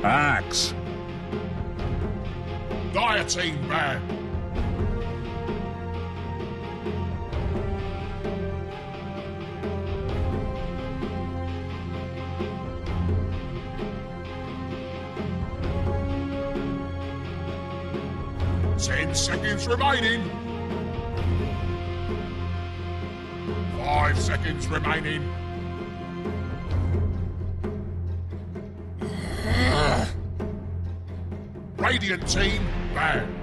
Axe. Dieting man. Ten seconds remaining. 5 seconds remaining. Radiant team banned.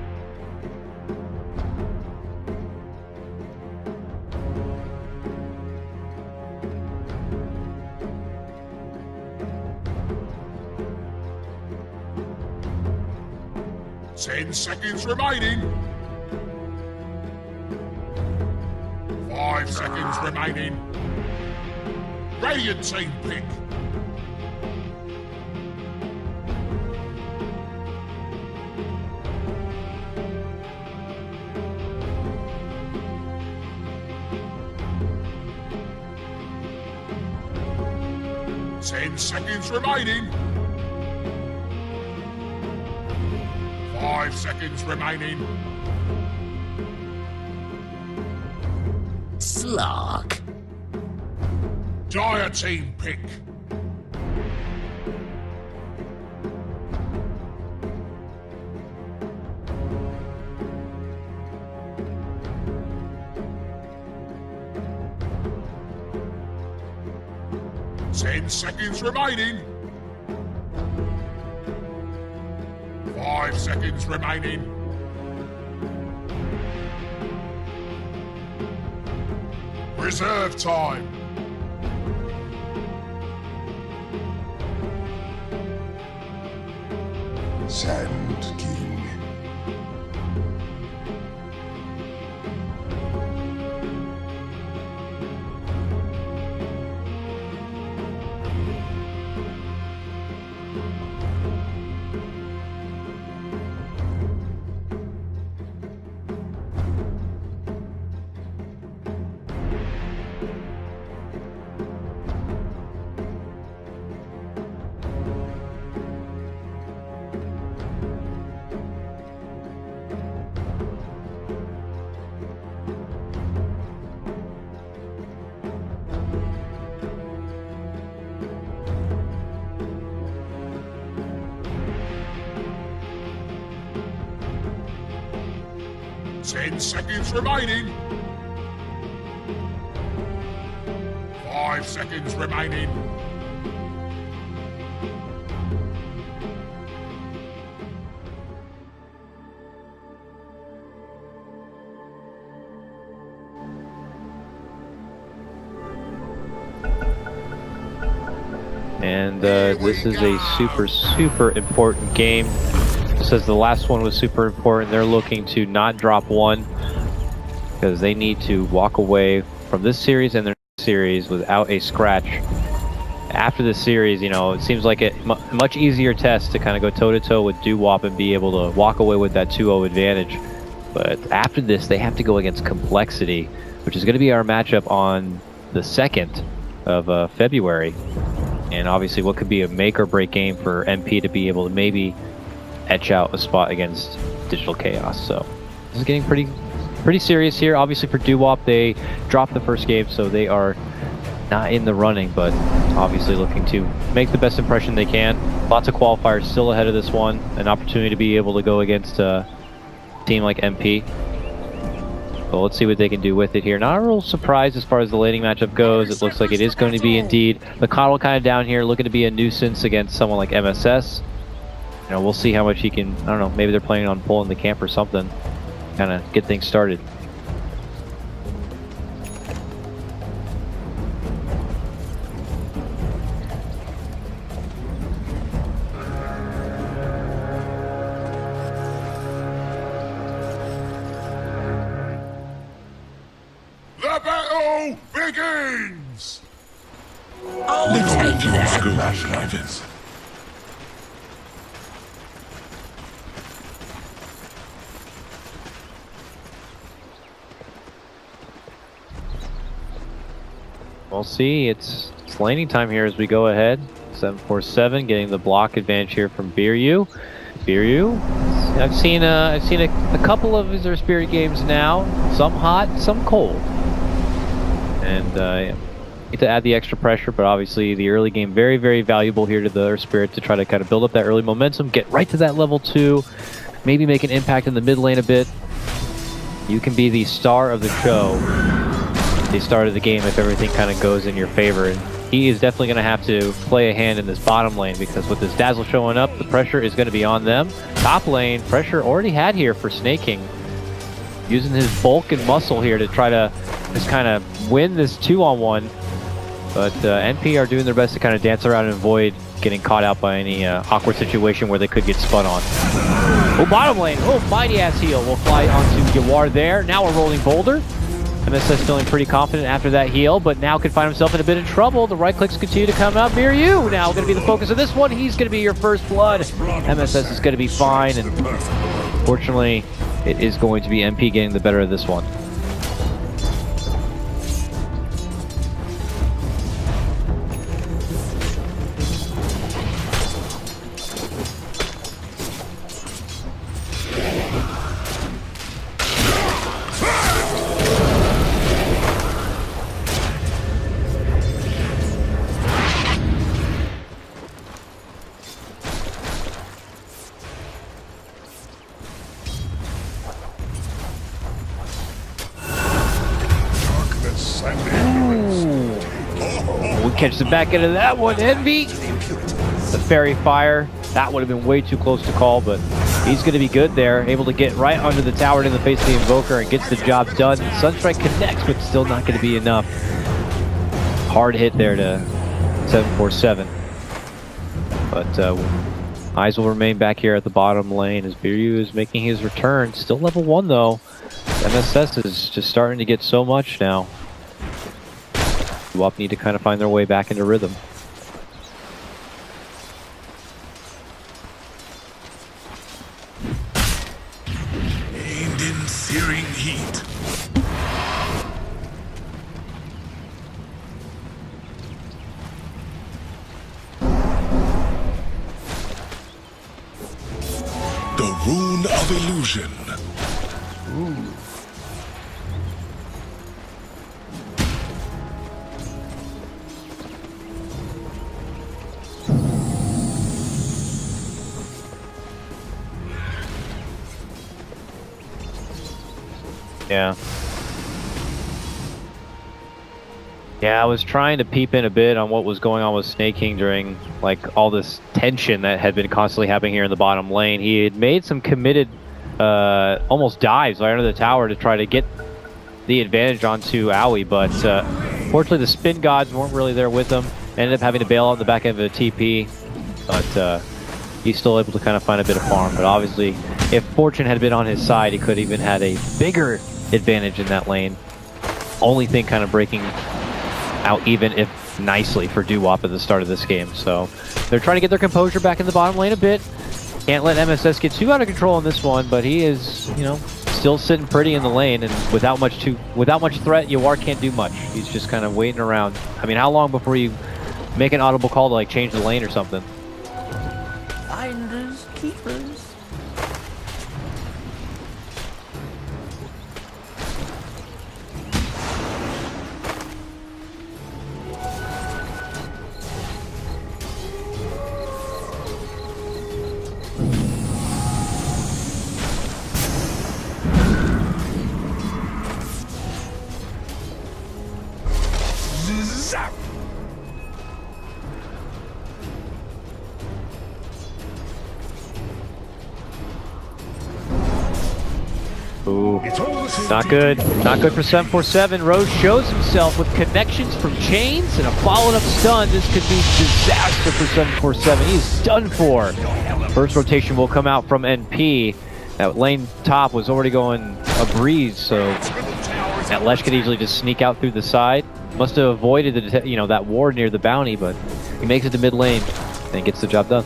Ten seconds remaining. 5 seconds remaining. Radiant team pick. Ten seconds remaining. 5 seconds remaining. Slog. Dire team pick. Ten seconds remaining. 5 seconds remaining. Reserve time. Sand King. Ten seconds remaining. 5 seconds remaining. And this is a super important game. Just as the last one was super important, they're looking to not drop one because they need to walk away from this series and their next series without a scratch. After this series, you know, it seems like a much easier test to kind of go toe-to-toe with DooWop and be able to walk away with that 2-0 advantage. But after this, they have to go against Complexity, which is going to be our matchup on the 2nd of February. And obviously what could be a make-or-break game for MP to be able to maybe etch out a spot against Digital Chaos. So this is getting pretty serious here. Obviously for DooWop, they dropped the first game, so they are not in the running, but obviously looking to make the best impression they can. Lots of qualifiers still ahead of this one. An opportunity to be able to go against a team like MP. But let's see what they can do with it here. Not a real surprise as far as the laning matchup goes. It looks like it is going to be indeed the Coddle kind of down here, looking to be a nuisance against someone like MSS. You know, we'll see how much he can, I don't know, maybe they're planning on pulling the camp or something. Kind of get things started. The battle begins! I'll take that. We'll see. It's laning time here as we go ahead. 747 getting the block advantage here from Biryu. I've seen a couple of his Spirit games now. Some hot, some cold. And need to add the extra pressure, but obviously the early game very valuable here to the Spirit to try to kind of build up that early momentum, get right to that level 2, maybe make an impact in the mid lane a bit. You can be the star of the show. The start of the game if everything kind of goes in your favor, and he is definitely going to have to play a hand in this bottom lane, because with this Dazzle showing up, the pressure is going to be on them. Top lane, pressure already had here for Snaking, using his bulk and muscle here to try to just kind of win this 2-on-1. But NP are doing their best to kind of dance around and avoid getting caught out by any awkward situation where they could get spun on. Oh, bottom lane. Oh, mighty ass heal. We'll fly onto Yawar there. Now we're rolling Boulder. MSS feeling pretty confident after that heal, but now could find himself in a bit of trouble. The right clicks continue to come out. Miryu now going to be the focus of this one. He's going to be your first blood. MSS is going to be fine, and fortunately, it is going to be MP getting the better of this one. Catch the back end of that one, Envy. The Fairy Fire, that would have been way too close to call, but he's going to be good there. Able to get right under the tower in the face of the Invoker and gets the job done. Sunstrike connects, but still not going to be enough. Hard hit there to 747. But eyes will remain back here at the bottom lane as Biryu is making his return. Still level 1 though. MSS is just starting to get so much now. DooWop need to kind of find their way back into rhythm. Aimed in searing heat. The Rune of Illusion. Ooh. Yeah. Yeah, I was trying to peep in a bit on what was going on with Snaking during like all this tension that had been constantly happening here in the bottom lane. He had made some committed almost dives right under the tower to try to get the advantage onto Owie, but fortunately the spin gods weren't really there with him. Ended up having to bail out the back end of the TP, but he's still able to kind of find a bit of farm. But obviously, if Fortune had been on his side, he could have even had a bigger advantage in that lane. Only thing kind of breaking out, even if nicely, for DooWop at the start of this game. So they're trying to get their composure back in the bottom lane a bit. Can't let MSS get too out of control in this one, but he is, you know, still sitting pretty in the lane, and without much threat, Yawar can't do much. He's just kind of waiting around. I mean, how long before you make an audible call to like change the lane or something? Finders keepers. Zap! Ooh, not good. Not good for 747. Rose shows himself with connections from chains and a followed up stun. This could be disaster for 747. He's done for. First rotation will come out from NP. That lane top was already going a breeze, so that Lesh could easily just sneak out through the side. Must have avoided the, that ward near the bounty, but he makes it to mid lane and gets the job done.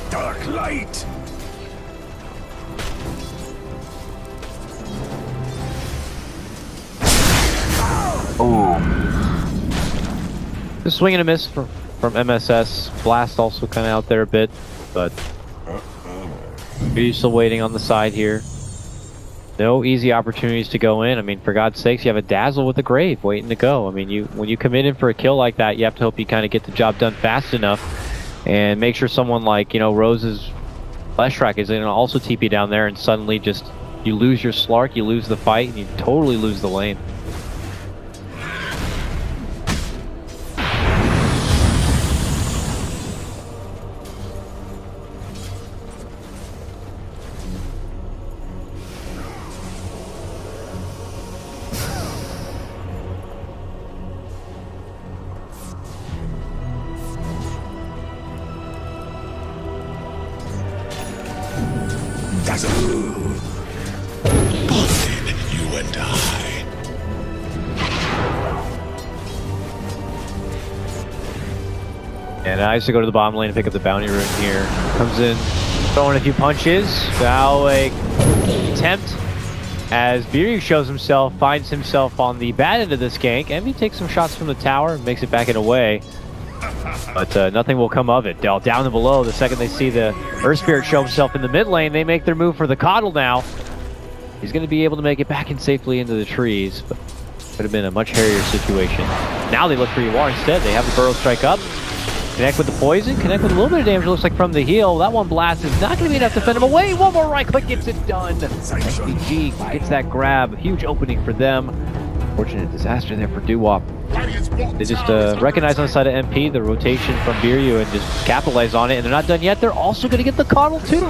Dark light! Just swing and a miss from MSS. Blast also kind of out there a bit, but you're still waiting on the side here. No easy opportunities to go in. I mean, for God's sakes, you have a Dazzle with a Grave waiting to go. I mean, when you come in for a kill like that, you have to hope you kind of get the job done fast enough and make sure someone like, Rose is Flashtrack is going to also TP down there, and suddenly just you lose your Slark, you lose the fight, and you totally lose the lane. Bonded, you and I. And I used to go to the bottom lane and pick up the bounty rune here. Comes in, throwing a few punches. Now a attempt as Biryu shows himself, finds himself on the bad end of this gank. Envy takes some shots from the tower, makes it back and away. But nothing will come of it. Down and below, the second they see the Earth Spirit show himself in the mid lane, they make their move for the Coddle now. He's going to be able to make it back in safely into the trees, but could have been a much hairier situation. Now they look for Yawar instead. They have the Burrow Strike up. Connect with the poison, connect with a little bit of damage, it looks like from the heal. That one blast is not going to be enough to fend him away. One more right click gets it done. SDG gets that grab. Huge opening for them. Fortunate disaster there for DooWop. They just recognize on the side of MP the rotation from Biryu and just capitalize on it. And they're not done yet. They're also going to get the Coddle too.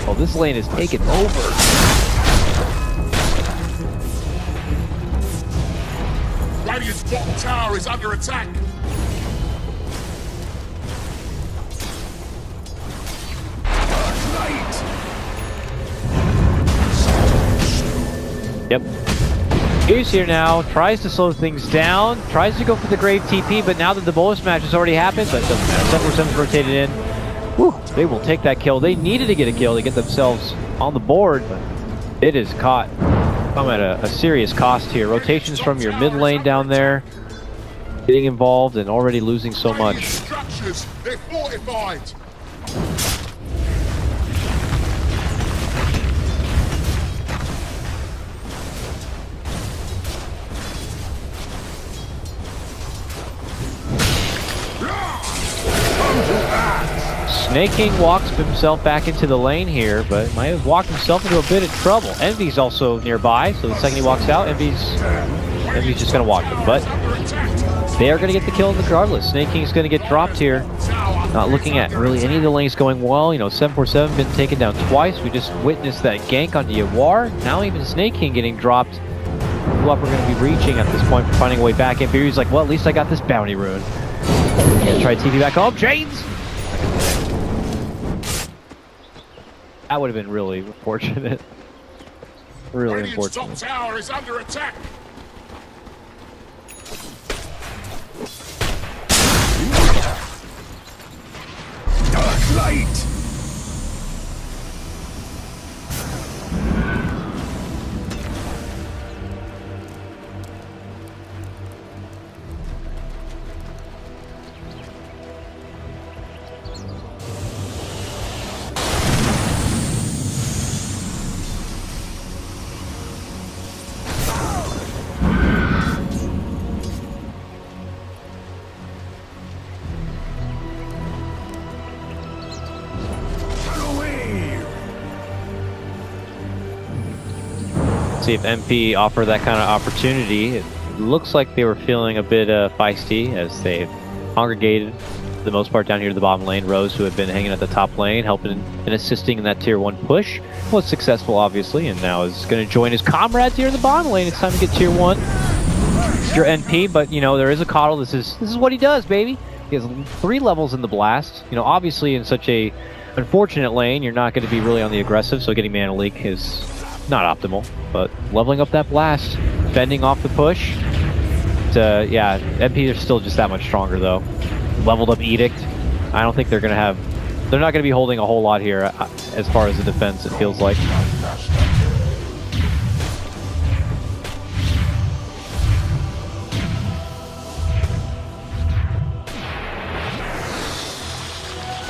Well, this lane is taken over. Radiant's bottom tower is under attack. Yep. He's here now, tries to slow things down, tries to go for the Grave TP, but now that the bonus match has already happened, but doesn't matter. 7%'s rotated in. Whew, they will take that kill. They needed to get a kill to get themselves on the board, but it is caught. Come at a serious cost here. Rotations from your mid lane down there, getting involved and already losing so much. Structures, they're fortified. Snake King walks himself back into the lane here, but might have walked himself into a bit of trouble. Envy's also nearby, so the second he walks out, Envy's just going to walk him. But they are going to get the kill regardless. Snake King's going to get dropped here. Not looking at really any of the lanes going well. You know, 747 been taken down twice. We just witnessed that gank onto Yawar. Now even Snake King getting dropped. DooWop are going to be reaching at this point for finding a way back. And Biryu's like, well, at least I got this bounty rune. Gonna try to TP back home. James! That would have been really unfortunate. Really unfortunate. Radiant's top tower is under attack. Dark light. See if MP offer that kind of opportunity. It looks like they were feeling a bit feisty as they've congregated for the most part down here to the bottom lane. Rose, who had been hanging at the top lane, helping and assisting in that tier 1 push, was successful obviously, and now is going to join his comrades here in the bottom lane. It's time to get tier 1. Your NP, but you know there is a Coddle. This is what he does, baby. He has 3 levels in the blast. You know, obviously in such a unfortunate lane, you're not going to be really on the aggressive, so getting mana leak is not optimal, but leveling up that blast, fending off the push. Yeah, MP are still just that much stronger though. Leveled up Edict. I don't think they're not going to be holding a whole lot here as far as the defense, it feels like.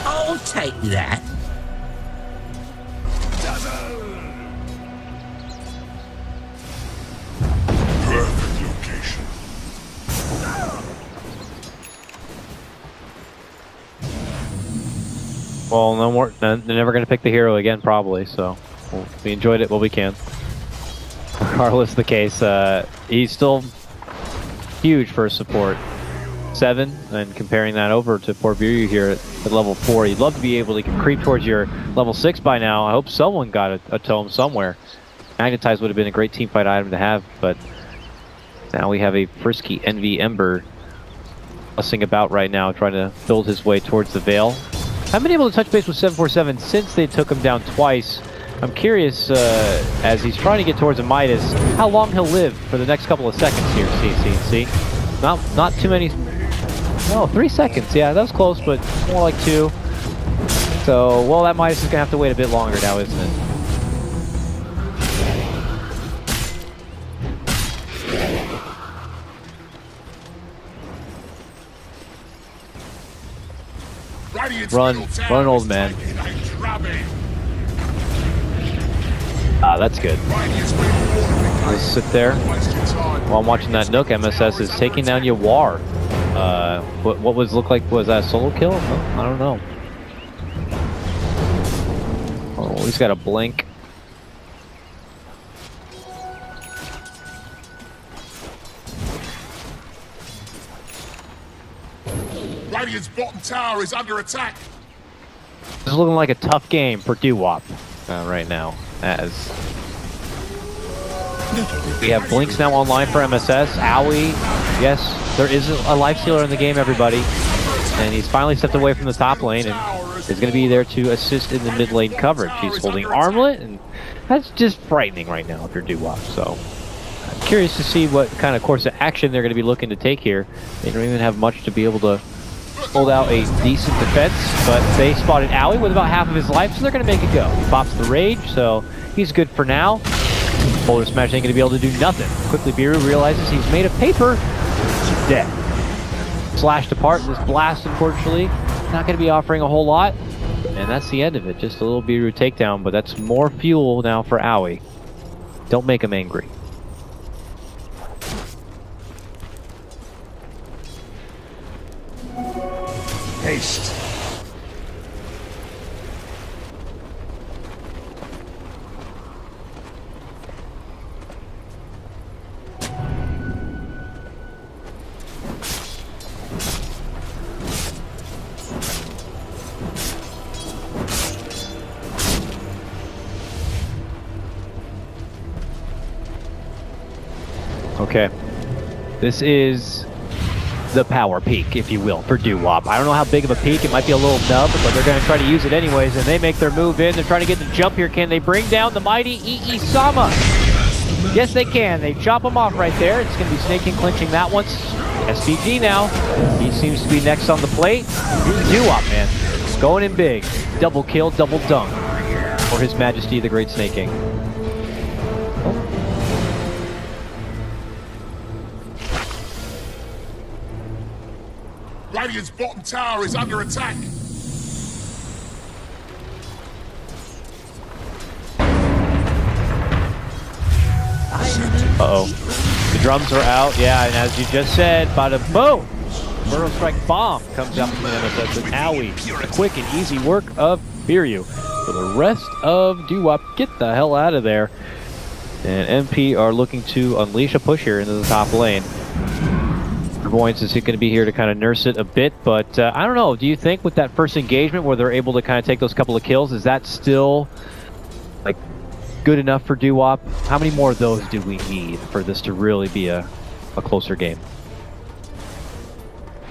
I'll take that. Perfect location. Well, no more. They're never going to pick the hero again, probably. So we enjoyed it while we can. Regardless of the case, he's still huge for support. 7, and comparing that over to poor Biryu here at level 4. You'd love to be able to creep towards your level 6 by now. I hope someone got a tome somewhere. Magnetize would have been a great teamfight item to have, but now we have a frisky Envy Ember fussing about right now, trying to build his way towards the Veil. I've been able to touch base with 747 since they took him down twice. I'm curious, as he's trying to get towards a Midas, how long he'll live for the next couple of seconds here, see. Not too many. No, 3 seconds. Yeah, that was close, but more like 2. So, well, that Midas is going to have to wait a bit longer now, isn't it? Run, old man. Ah, that's good. Just sit there while I'm watching that Nook. MSS is taking down Yawar. What was look like? Was that a solo kill? Oh, I don't know. Oh, he's got a blink. Radiant's bottom tower is under attack. This is looking like a tough game for DooWop right now, as we have blinks now online for MSS. Owie, yes, there is a life stealer in the game, everybody, and he's finally stepped away from the top lane and is going to be there to assist in the mid lane coverage. He's holding armlet, and that's just frightening right now if you're DooWop. So I'm curious to see what kind of course of action they're going to be looking to take here. They don't even have much to be able to hold out a decent defense, but they spotted Owie with about half of his life, so they're going to make it go. He pops the rage, so he's good for now. Boulder Smash ain't going to be able to do nothing. Quickly, Biryu realizes he's made of paper. Dead. Slashed apart. This blast, unfortunately, not going to be offering a whole lot. And that's the end of it. Just a little Biryu takedown, but that's more fuel now for Owie. Don't make him angry. Haste. Okay. This is the power peak, if you will, for DooWop. I don't know how big of a peak. It might be a little nub, but they're going to try to use it anyways, and they make their move in. They're trying to get the jump here. Can they bring down the mighty Ii-Sama? Yes, they can. They chop him off right there. It's going to be Snake King clinching that one. SPG now. He seems to be next on the plate. Here's DooWop, man. It's going in big. Double kill, double dunk for His Majesty, the Great Snake King. Radiant's bottom tower is under attack. Uh-oh. The drums are out, yeah, and as you just said, bada boom! Burrow Strike Bomb comes out from the MSS with Owie. A quick and easy work of Biryu. For the rest of DooWop, get the hell out of there. And MP are looking to unleash a push here into the top lane. Voyance is going to be here to kind of nurse it a bit, but I don't know. Do you think with that first engagement where they're able to kind of take those couple of kills, is that still like good enough for DooWop? How many more of those do we need for this to really be a closer game?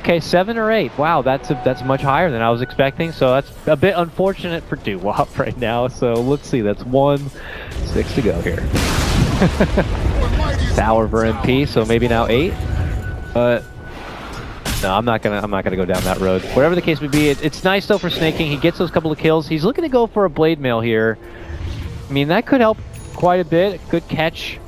Okay, 7 or 8. Wow, that's much higher than I was expecting. So that's a bit unfortunate for DooWop right now. So let's see. That's 1-6 to go here. Tower for MP. So maybe now 8. But no, I'm not gonna go down that road. Whatever the case may be, it's nice though for Snake King. He gets those couple of kills. He's looking to go for a blade mail here. I mean, that could help quite a bit. Good catch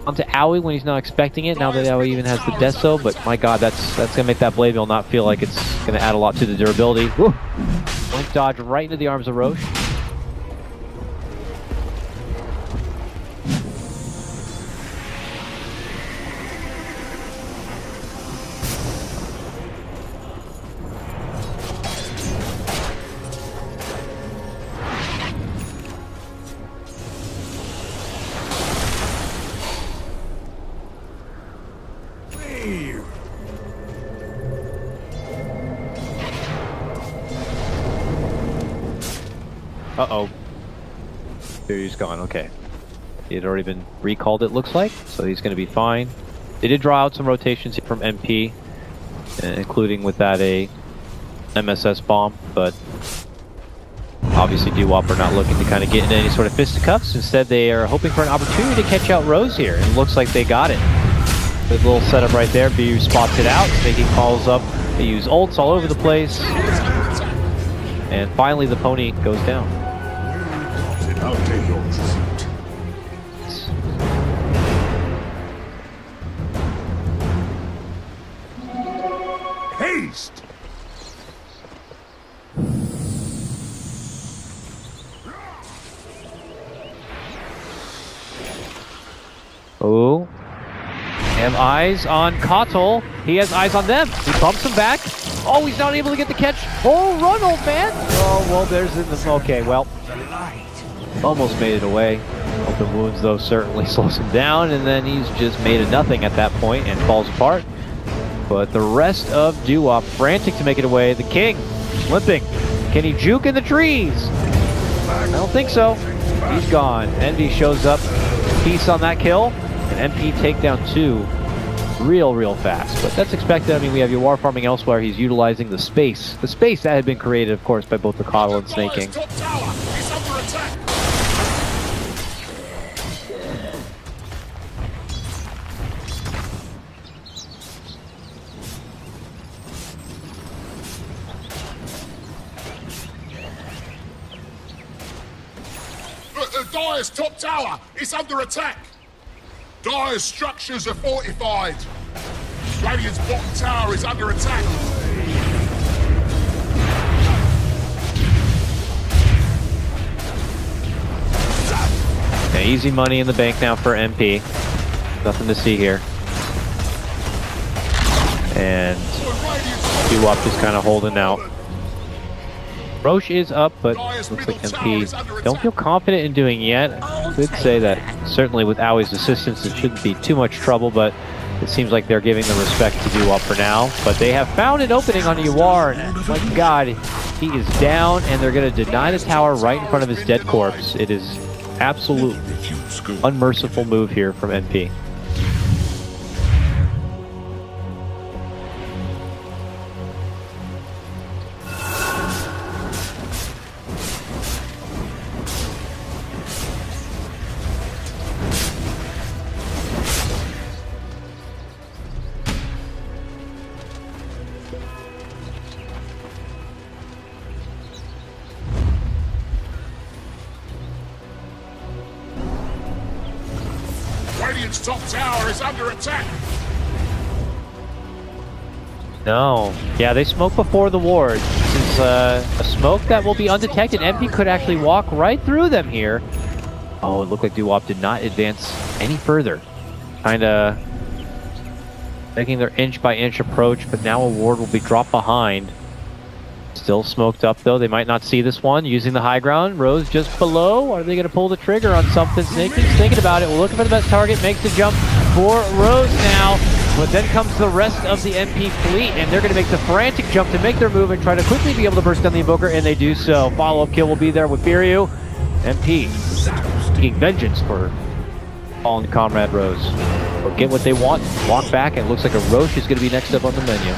onto Owie when he's not expecting it. Now that Owie even has the Deso, but my God, that's gonna make that blade mail not feel like it's gonna add a lot to the durability. Woo. Blink dodge right into the arms of Roche. Uh-oh. He's gone, okay. He had already been recalled, it looks like, so he's going to be fine. They did draw out some rotations from MP, including with that a MSS bomb, but obviously DooWop are not looking to kind of get into any sort of fisticuffs. Instead, they are hoping for an opportunity to catch out Rose here, and it looks like they got it. Good little setup right there. BU spots it out, making calls up. They use ults all over the place. And finally, the pony goes down. I'll take your tribute. Haste! Oh. They have eyes on Kotl. He has eyes on them. He bumps him back. Oh, he's not able to get the catch. Oh, run, old man. Oh, well, there's the... Okay, well. Almost made it away. Open wounds, though, certainly slows him down, and then he's just made a nothing at that point and falls apart. But the rest of DooWop frantic to make it away. The king limping. Can he juke in the trees? I don't think so. He's gone. Envy shows up. Piece on that kill. And MP take down 2 real fast. But that's expected. I mean, we have your war farming elsewhere. He's utilizing the space. The space that had been created, of course, by both the Kotl and Snake King. Top tower is under attack. Dire's top tower is under attack. Dire's structures are fortified. Radiant's bottom tower is under attack. Yeah, easy money in the bank now for MP. Nothing to see here. And DooWop just kind of holding out. Roche is up, but looks like MP don't feel confident in doing yet. Could say that certainly with Owie's assistance it shouldn't be too much trouble, but it seems like they're giving the respect to DooWop for now. But they have found an opening on Yawar, and my god, he is down, and they're going to deny the tower right in front of his dead corpse. It is absolute unmerciful move here from MP. Radiant's top tower is under attack. No. Yeah, they smoke before the ward. This is a smoke that will be undetected. MP could actually walk right through them here. Oh, it looked like DooWop did not advance any further. Kinda making their inch-by-inch approach, but now a ward will be dropped behind. Still smoked up, though. They might not see this one. Using the high ground. Rose just below. Are they going to pull the trigger on something? Snake is thinking about it. We're looking for the best target. Makes the jump for Rose now. But then comes the rest of the MP fleet, and they're going to make the frantic jump to make their move and try to quickly be able to burst down the Invoker, and they do so. Follow-up kill will be there with Biryu. MP taking vengeance for fallen comrade Rose. Or get what they want, walk back, and it looks like a Roche is going to be next up on the menu.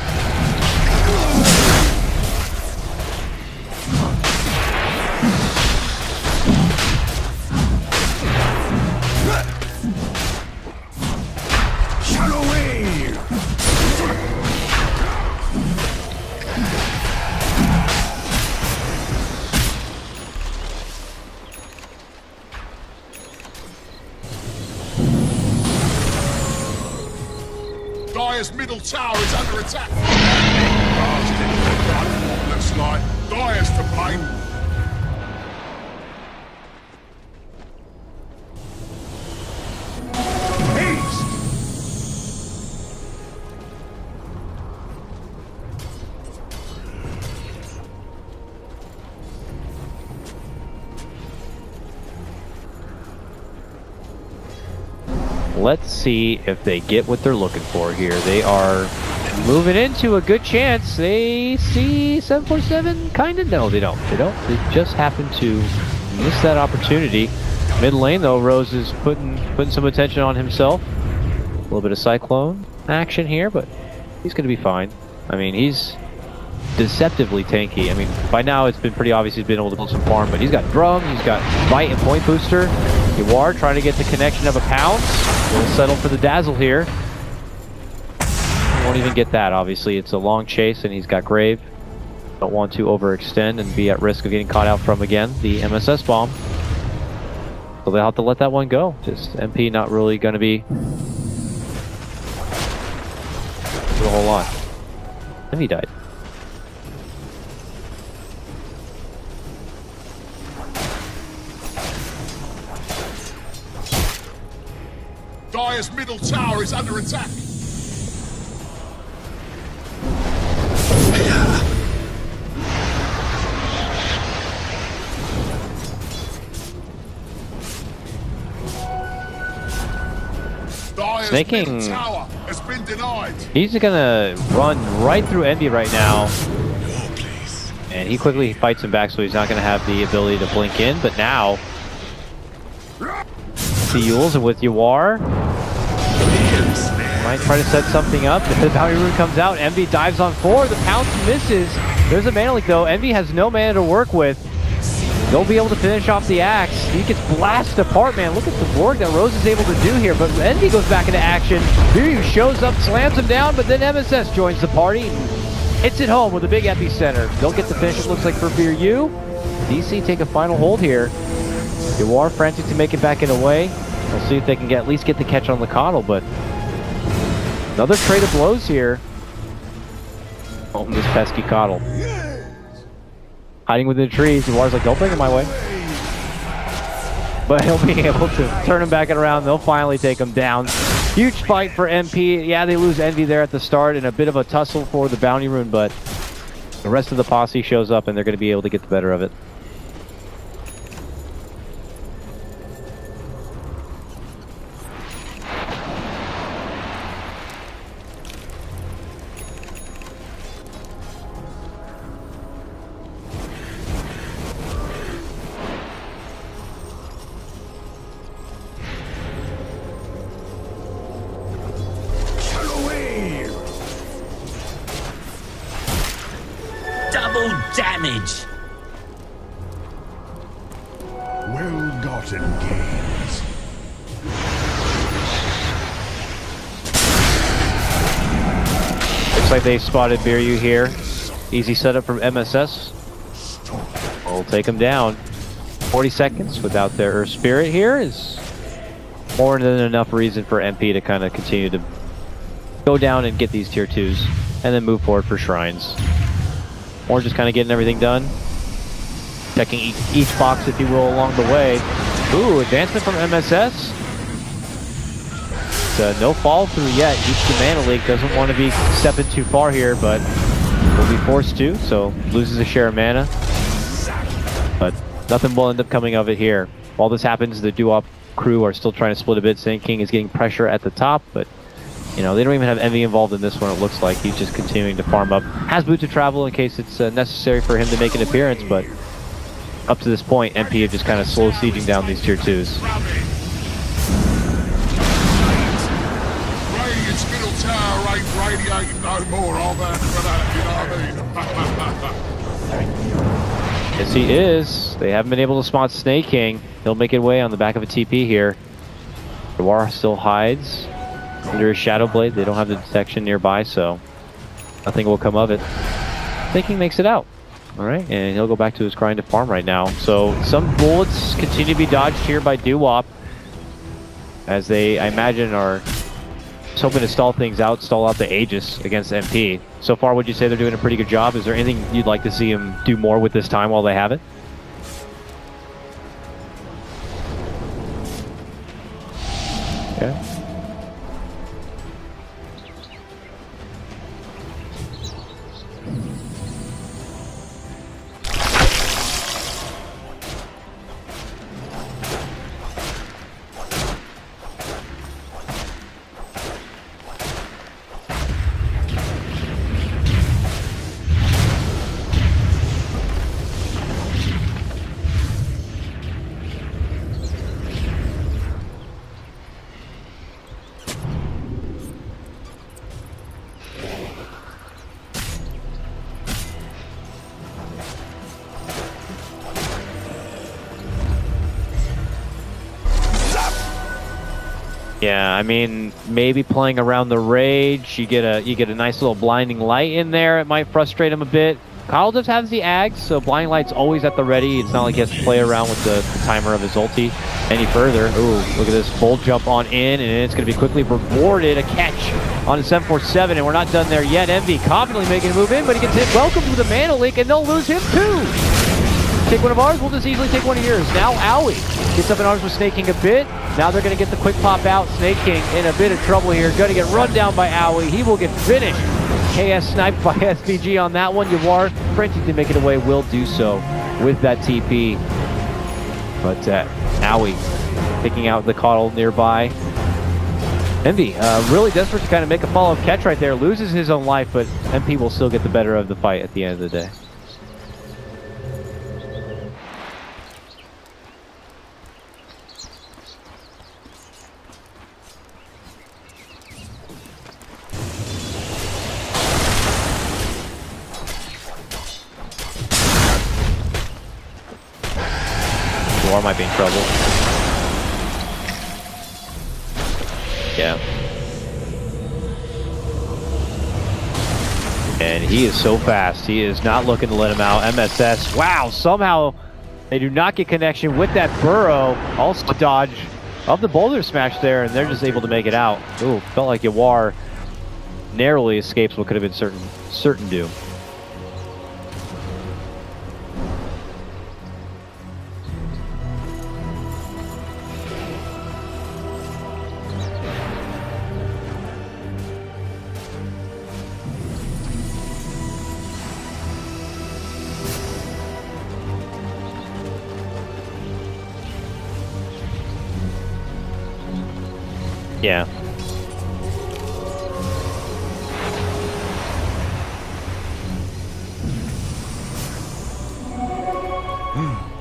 Dire's middle tower is under attack. Looks like Dire's to blame. Let's see if they get what they're looking for here. They are moving into a good chance. They see 747? Kinda? No, they don't. They don't. They just happen to missed that opportunity. Mid lane though, Rose is putting some attention on himself. A little bit of Cyclone action here, but he's going to be fine. I mean, he's deceptively tanky. I mean, by now it's been pretty obvious he's been able to build some farm, but he's got Drum, he's got Bite and Point Booster. DooWop trying to get the connection of a Pounce. We'll settle for the Dazzle here. Won't even get that, obviously. It's a long chase and he's got Grave. Don't want to overextend and be at risk of getting caught out from, again, the MSS bomb. So they'll have to let that one go. Just MP not really going to be do a whole lot. And he died. Dire's middle tower is under attack. Dire's Snaking. middle tower has been denied. He's gonna run right through Envy right now. And he quickly fights him back, so he's not gonna have the ability to blink in. But now, the Yules and with Yawar, might try to set something up. If the bounty rune comes out, Envy dives on 4. The Pounce misses. There's a mana leak though. Envy has no mana to work with. They'll be able to finish off the axe. He gets blasted apart, man. Look at the work that Rose is able to do here. But Envy goes back into action. Viryu shows up, slams him down, but then MSS joins the party. Hits it home with a big epicenter. They'll get the finish, it looks like, for Viryu. DC take a final hold here. Yawar frantic to make it back in a way. We'll see if they can at least get the catch on the Coddle, but another trade of blows here. Oh, this pesky Coddle. Hiding within the trees. Yawar's like, don't bring him my way. But he'll be able to turn him back around. They'll finally take him down. Huge fight for MP. Yeah, they lose Envy there at the start and a bit of a tussle for the bounty rune, but the rest of the posse shows up and they're going to be able to get the better of it. Double damage. Well-gotten gains. Looks like they spotted Viryu here. Easy setup from MSS. We'll take him down. 40 seconds without their Earth Spirit here is more than enough reason for MP to kind of continue to go down and get these tier 2s and then move forward for shrines. Or just kind of getting everything done. Checking each box, if you will, along the way. Ooh, advancement from MSS. No fall through yet. Each the mana leak. Doesn't want to be stepping too far here, but will be forced to, so loses a share of mana. But nothing will end up coming of it here. While this happens, the DooWop crew are still trying to split a bit. Sand King is getting pressure at the top, but you know, they don't even have Envy involved in this one, it looks like. He's just continuing to farm up. Has Boot to travel in case it's necessary for him to make an appearance, but up to this point, MP are just kind of slow sieging down these tier 2s. Radiant's middle tower ain't radiating no more, are they? You know what I mean? Yes, he is. They haven't been able to spot Snake King. He'll make it away on the back of a TP here. Yawar still hides under a Shadow Blade. They don't have the detection nearby, so nothing will come of it. Thinking makes it out. Alright, and he'll go back to his grind to farm right now. So some bullets continue to be dodged here by DooWop, as they, I imagine, are just hoping to stall things out, stall out the Aegis against MP. So far, would you say they're doing a pretty good job? Is there anything you'd like to see them do more with this time while they have it? Okay. Yeah, I mean, maybe playing around the rage, you get a nice little blinding light in there. It might frustrate him a bit. Kyle just has the Ags, so blinding light's always at the ready. It's not like he has to play around with the timer of his ulti any further. Ooh, look at this bold jump on in, and it's going to be quickly rewarded. A catch on a 747, and we're not done there yet. Envy confidently making a move in, but he gets hit. Welcome to the Mana Link, and they'll lose him too. Take one of ours, we'll just easily take one of yours. Now Owie gets up in arms with Snake King a bit. Now they're going to get the quick pop out. Snake King in a bit of trouble here. Going to get run down by Owie. He will get finished. KS sniped by SVG on that one. Yawar, frantic to make it away, will do so with that TP. But Owie picking out the Coddle nearby. Envy really desperate to kind of make a follow-up catch right there. Loses his own life, but MP will still get the better of the fight at the end of the day. War might be in trouble. Yeah. And he is so fast. He is not looking to let him out. MSS. Wow, somehow they do not get connection with that burrow. Also dodge of the boulder smash there, and they're just able to make it out. Ooh, felt like Yawar narrowly escapes what could have been certain doom. Yeah.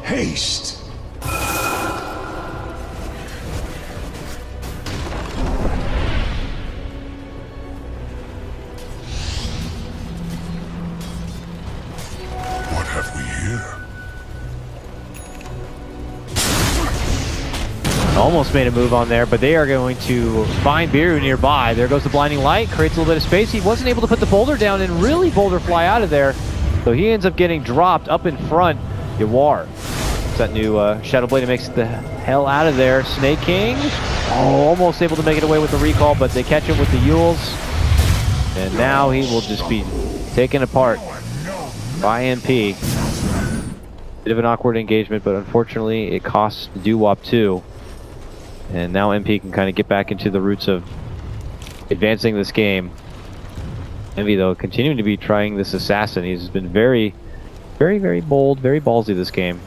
Haste. What have we here? Almost made a move on there, but they are going to find Biru nearby. There goes the blinding light, creates a little bit of space. He wasn't able to put the boulder down and really boulder fly out of there. So he ends up getting dropped up in front. Yawar. That new Shadow Blade makes the hell out of there. Snake King, almost able to make it away with the recall, but they catch him with the Yules. And now he will just be taken apart by MP. Bit of an awkward engagement, but unfortunately it costs DooWop too. And now MP can kind of get back into the roots of advancing this game. Envy, though, continuing to be trying this assassin. He's been very, very bold, very ballsy this game.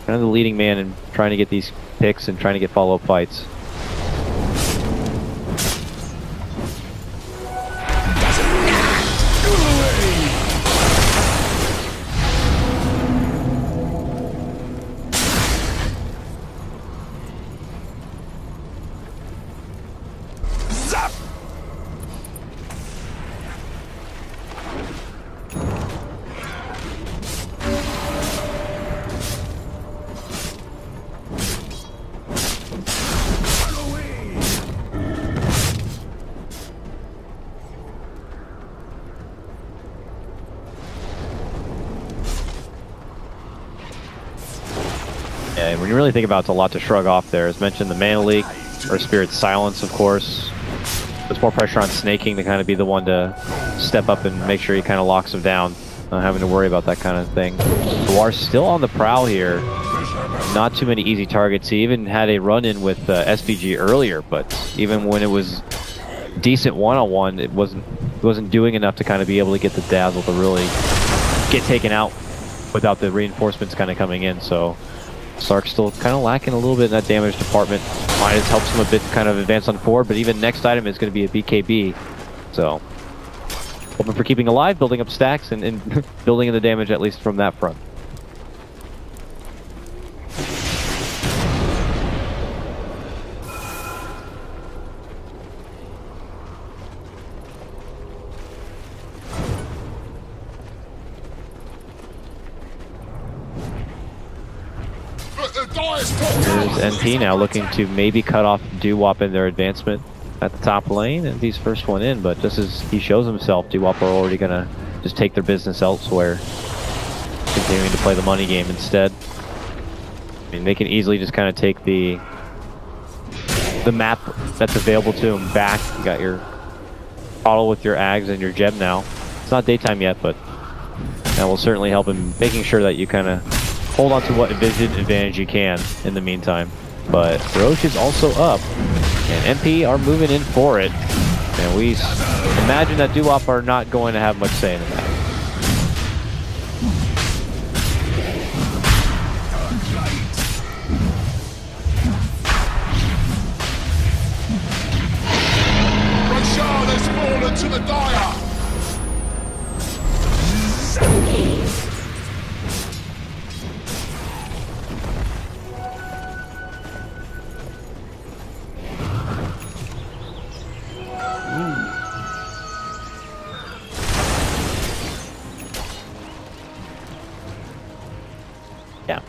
Kind of the leading man in trying to get these picks and trying to get follow-up fights. Yeah, when you really think about it, it's a lot to shrug off there. As mentioned, the Mana Leak, or Spirit's Silence, of course. Puts more pressure on Snake King to kind of be the one to step up and make sure he kind of locks him down. Not having to worry about that kind of thing. Duar's still on the prowl here. Not too many easy targets. He even had a run-in with SVG earlier, but even when it was decent one-on-one, it wasn't doing enough to kind of be able to get the dazzle to really get taken out without the reinforcements kind of coming in. So Sark's still kind of lacking a little bit in that damage department. Midas helps him a bit to kind of advance on forward, but even next item is going to be a BKB. So hoping for keeping alive, building up stacks, and building in the damage at least from that front. Dire's top There's tower NP now looking to maybe cut off DooWop in their advancement at the top lane. NP's first one in, but just as he shows himself, DooWop are already gonna just take their business elsewhere, continuing to play the money game instead. I mean, they can easily just kind of take the map that's available to them back. You got your bottle with your Ags and your Gem now. It's not daytime yet, but that will certainly help in making sure that you kind of hold on to what vision advantage you can in the meantime. But Roche is also up, and MP are moving in for it. And we imagine that DooWop are not going to have much say in that. Rashad has fallen to the Dire. Yeah.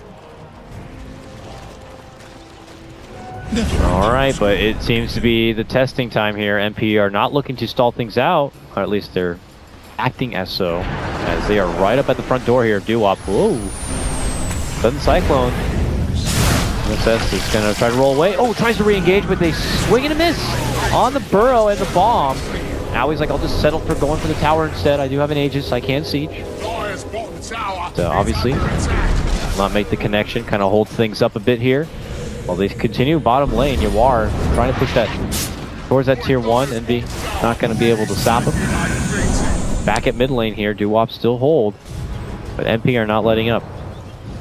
Alright, but it seems to be the testing time here. MP are not looking to stall things out, or at least they're acting as so, as they are right up at the front door here of DooWop. Whoa! Sudden Cyclone. MSS is going to try to roll away. Oh, tries to re-engage, but they swing and a miss on the burrow and the bomb. Now he's like, I'll just settle for going for the tower instead. I do have an Aegis, I can siege. Dire's bottom tower So obviously, not make the connection, kind of hold things up a bit here. While they continue bottom lane, Yawar trying to push that towards that tier 1 and be not going to be able to stop him. Back at mid lane here, DooWop still hold, but MP are not letting up.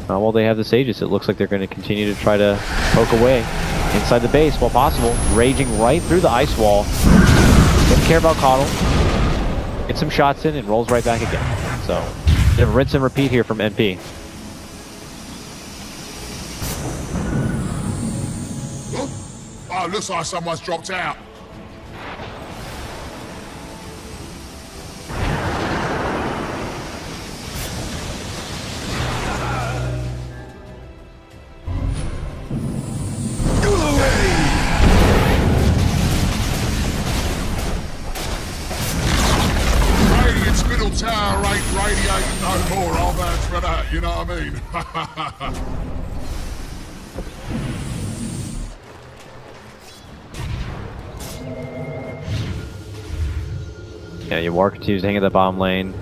Not while they have the Sages. It looks like they're going to continue to try to poke away inside the base while possible. Raging right through the ice wall. Doesn't care about Coddle. Gets some shots in and rolls right back again. So, rinse and repeat here from MP. Oh, looks like someone's dropped out. Radiant's middle tower ain't radiating no more. I'll vouch for that, you know what I mean? Yeah, Yawar continues to hang at the bottom lane.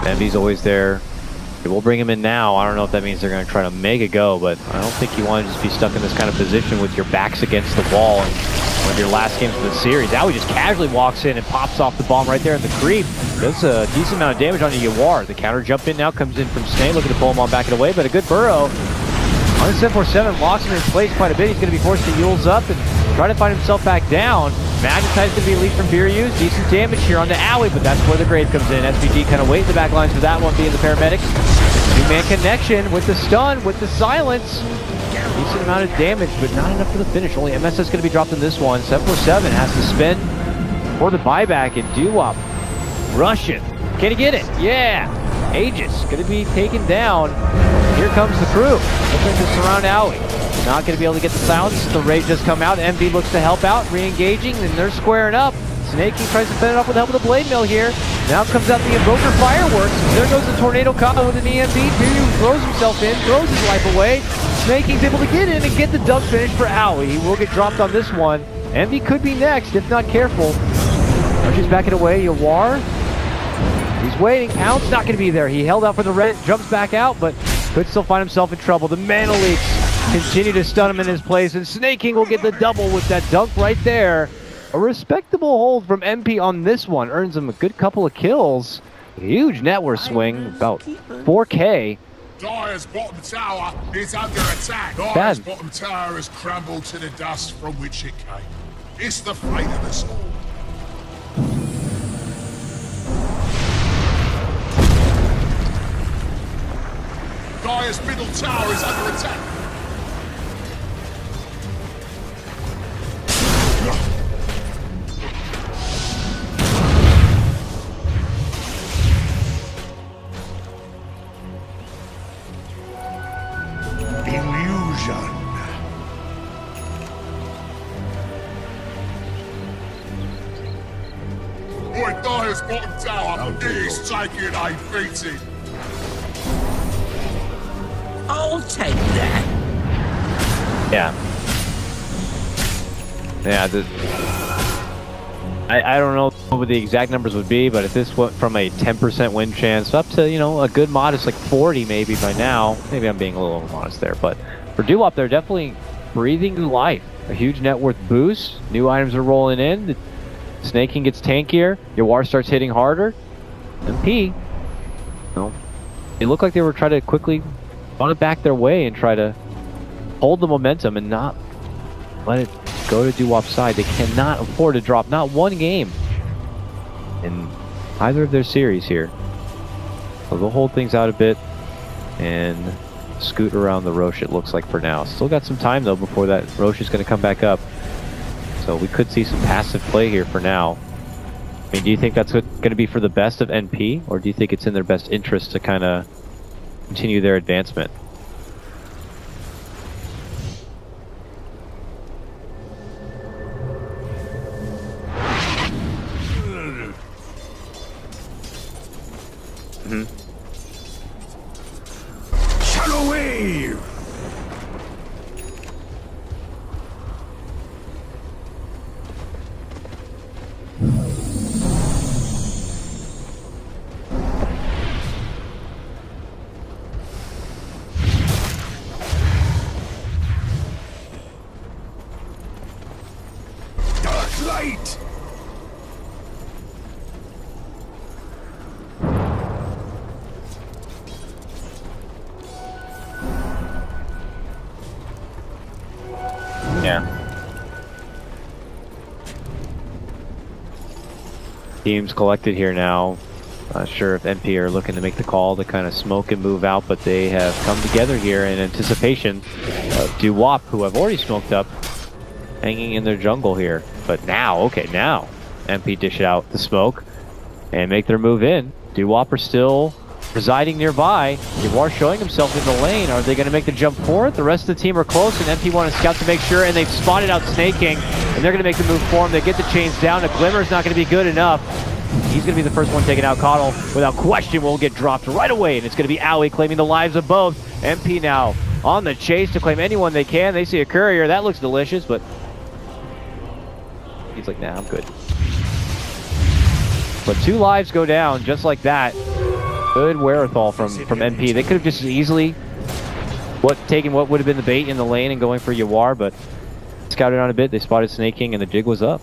Envy's always there. It will bring him in now. I don't know if that means they're going to try to make a go, but I don't think you want to just be stuck in this kind of position with your backs against the wall and one of your last games of the series. Now he just casually walks in and pops off the bomb right there in the creep. Does a decent amount of damage on Yawar. The counter jump in now comes in from Snake, looking to pull him on back and away, but a good burrow. On the 747, locks him in place quite a bit. He's going to be forced to Yules up and try to find himself back down. Magnetite's going to be elite from Beer Use. Decent damage here on the alley, but that's where the grave comes in. SVG kind of waiting the back lines for that one, being the paramedics. Two-man connection with the stun, with the silence. Decent amount of damage, but not enough for the finish. Only MSS going to be dropped in this one. 747 has to spend for the buyback, and DooWop Russian. Can he get it? Yeah. Aegis going to be taken down. Here comes the crew. Looking to surround Owie. Not going to be able to get the silence. The rage does come out. MV looks to help out, re-engaging, and they're squaring up. Snaking tries to fend it up with the help of the Blade Mill here. Now comes out the Invoker Fireworks. There goes the Tornado combo with an EMP. Dudu throws himself in, throws his life away. Snaking's able to get in and get the dub finish for Owie. He will get dropped on this one. MV could be next if not careful. Rushes back it away. Yawar. He's waiting. Pound's not going to be there. He held out for the red, jumps back out, but could still find himself in trouble. The Mana Leaks continue to stun him in his place, and Snaking will get the double with that dunk right there. A respectable hold from MP on this one. Earns him a good couple of kills. Huge net worth swing, about 4K. Dire's bottom tower is under attack. Dire's bottom tower has crumbled to the dust from which it came. It's the fate of us all. Dire's middle tower is under attack. Illusion. Dire's bottom tower is taking a beating. I'll take that. Yeah. Yeah, I don't know what the exact numbers would be, but if this went from a 10% win chance up to, you know, a good modest like 40 maybe by now, maybe I'm being a little modest there, but for DooWop, they're definitely breathing new life. A huge net worth boost, new items are rolling in, the snaking gets tankier, Yawar starts hitting harder, MP, you know, it looked like they were trying to quickly want to back their way and try to hold the momentum and not let it go to DooWop's side. They cannot afford to drop not one game in either of their series here. So they'll hold things out a bit and scoot around the Roche, it looks like, for now. Still got some time though before that Roche is going to come back up. So we could see some passive play here for now. I mean, do you think that's going to be for the best of NP, or do you think it's in their best interest to kind of continue their advancement? Shadow Wave! Dark Light! Yeah. Teams collected here now. Not sure if NP are looking to make the call to kind of smoke and move out, but they have come together here in anticipation of DooWop, who have already smoked up, hanging in their jungle here. But now, okay, now NP dish out the smoke and make their move in. DooWop are still residing nearby. Yawar showing himself in the lane. Are they going to make the jump forward? The rest of the team are close, and NP want to scout to make sure, and they've spotted out Snaking, and they're going to make the move for him. They get the chains down. A Glimmer's not going to be good enough. He's going to be the first one taken out. Coddle, without question, will get dropped right away, and it's going to be Owie claiming the lives of both. NP now on the chase to claim anyone they can. They see a courier. That looks delicious, but he's like, nah, I'm good. But 2 lives go down just like that. Good wherewithal from NP. They could have just as easily taken what would have been the bait in the lane and going for Yawar, but scouted on a bit. They spotted Snaking, and the jig was up.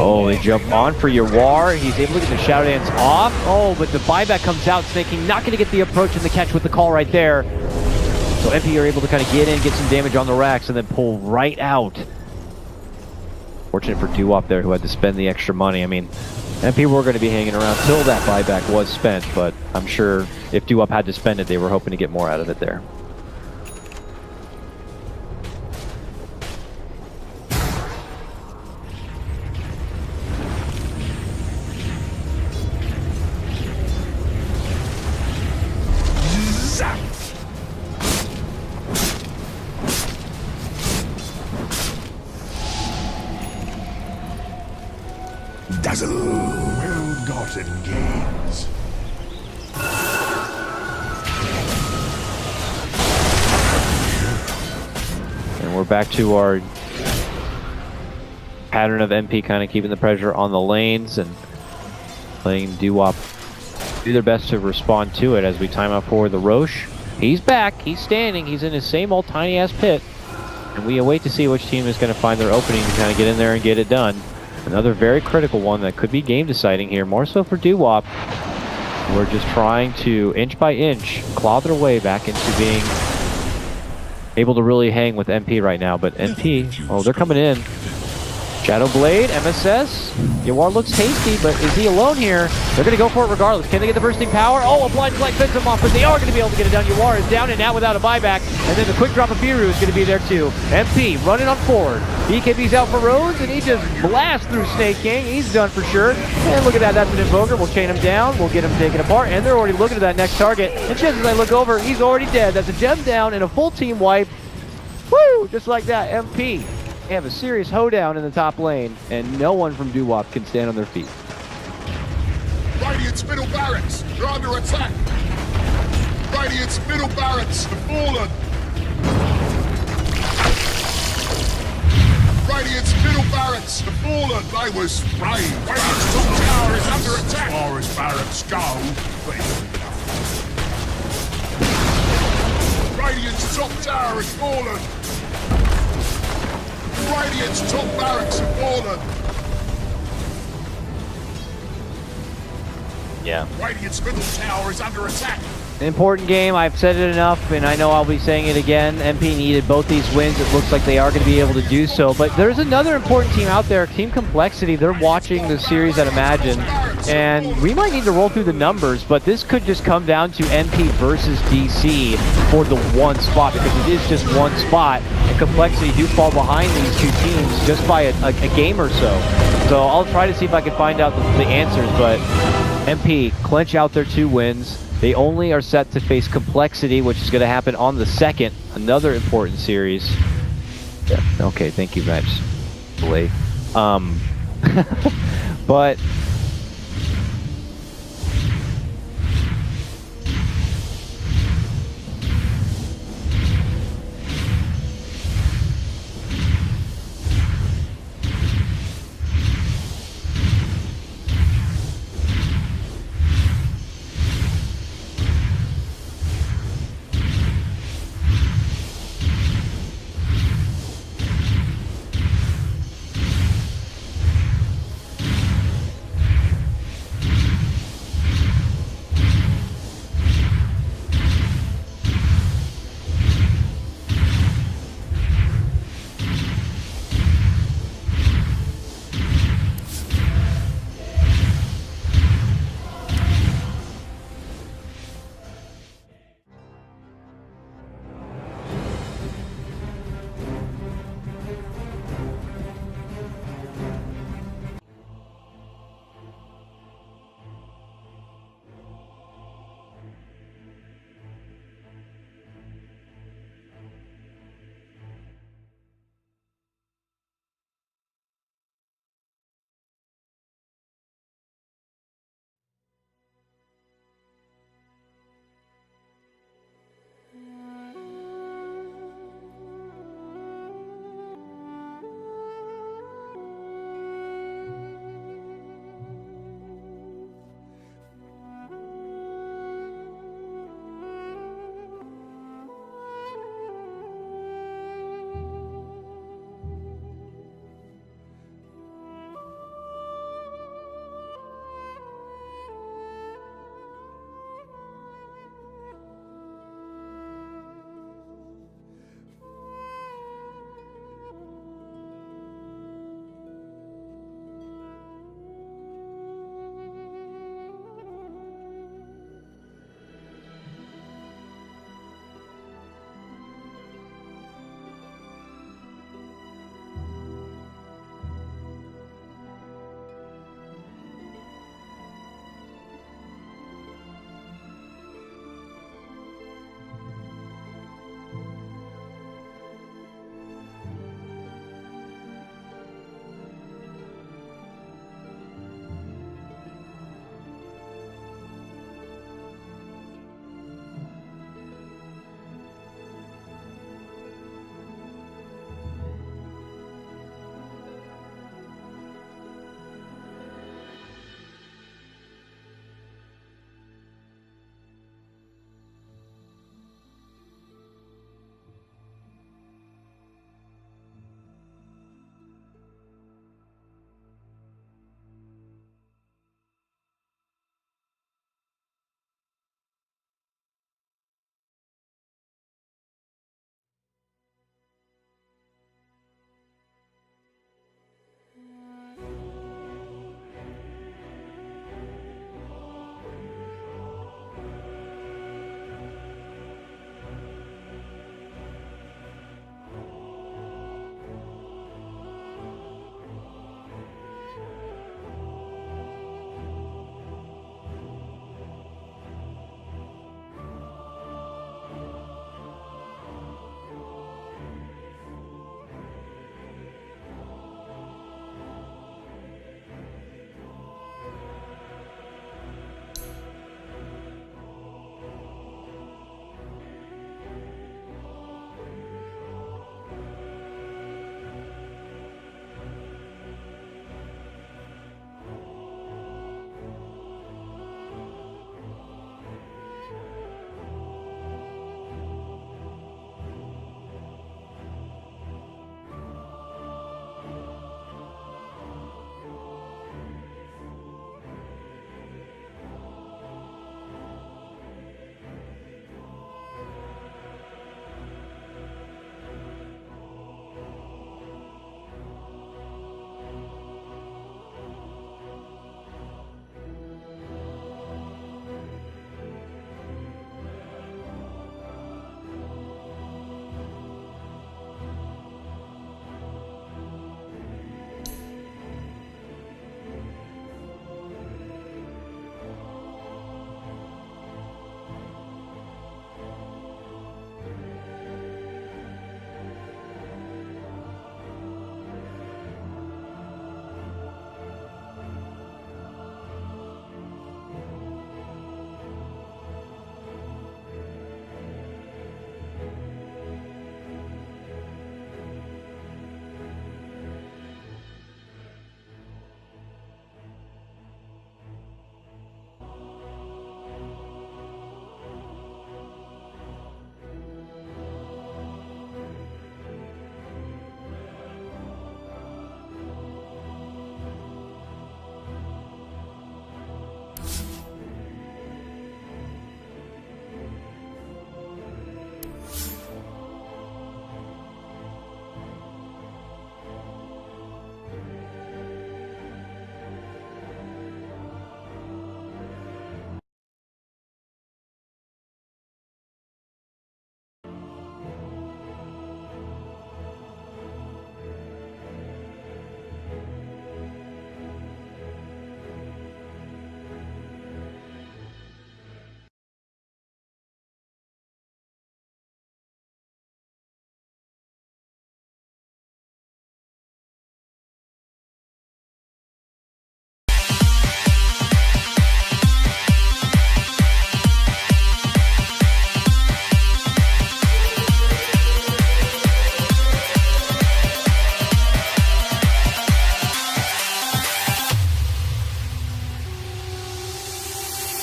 Oh, they jump on for Yawar. He's able to get the Shadow Dance off. Oh, but the buyback comes out. Snaking not going to get the approach and the catch with the call right there. So NP are able to kind of get in, get some damage on the racks, and then pull right out. Fortunate for DooWop there, who had to spend the extra money. I mean, NP were going to be hanging around till that buyback was spent, but I'm sure if DooWop had to spend it, they were hoping to get more out of it there. Dazzle! Well-gotten gains. And we're back to our pattern of NP kind of keeping the pressure on the lanes and letting DooWop do their best to respond to it as we time out for the Roche. He's back, he's standing, he's in his same old tiny-ass pit. And we await to see which team is going to find their opening to kind of get in there and get it done. Another very critical one that could be game deciding here, more so for DooWop. We're just trying to, inch by inch, claw their way back into being able to really hang with NP right now. But NP, oh, they're coming in. Shadow Blade, MSS. Yawar looks tasty, but is he alone here? They're going to go for it regardless. Can they get the bursting power? Oh, a blind flight fends them off, but they are going to be able to get it down. Yawar is down and out without a buyback. And then the quick drop of Biru is going to be there too. MP running on forward. BKB's out for Rhodes, and he just blasts through Snake King. He's done for sure. And look at that. That's an Invoker. We'll chain him down. We'll get him taken apart. And they're already looking at that next target. And just as I look over, he's already dead. That's a gem down and a full team wipe. Woo! Just like that. MP. They have a serious hoedown in the top lane, and no one from DooWop can stand on their feet. Radiant's middle barracks, they're under attack. Radiant's middle barracks have fallen. Radiant's middle barracks have fallen. They was brave. Radiant's top tower is under attack. As far as barracks go, but Radiant's top tower has fallen. Radiant's top barracks have fallen. Yeah. Radiant's middle tower is under attack. An important game. I've said it enough, and I know I'll be saying it again. MP needed both these wins. It looks like they are going to be able to do so. But there's another important team out there, Team Complexity. They're watching the series at Imagine, and we might need to roll through the numbers, but this could just come down to MP versus DC for the one spot, because it is just one spot, and Complexity do fall behind these two teams just by a game or so. So I'll try to see if I can find out the answers, but MP clinch out their 2 wins. They only are set to face Complexity, which is going to happen on the 2nd, another important series. Yeah, okay, thank you, Max. Blade. But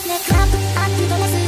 ねクランプアクティブネス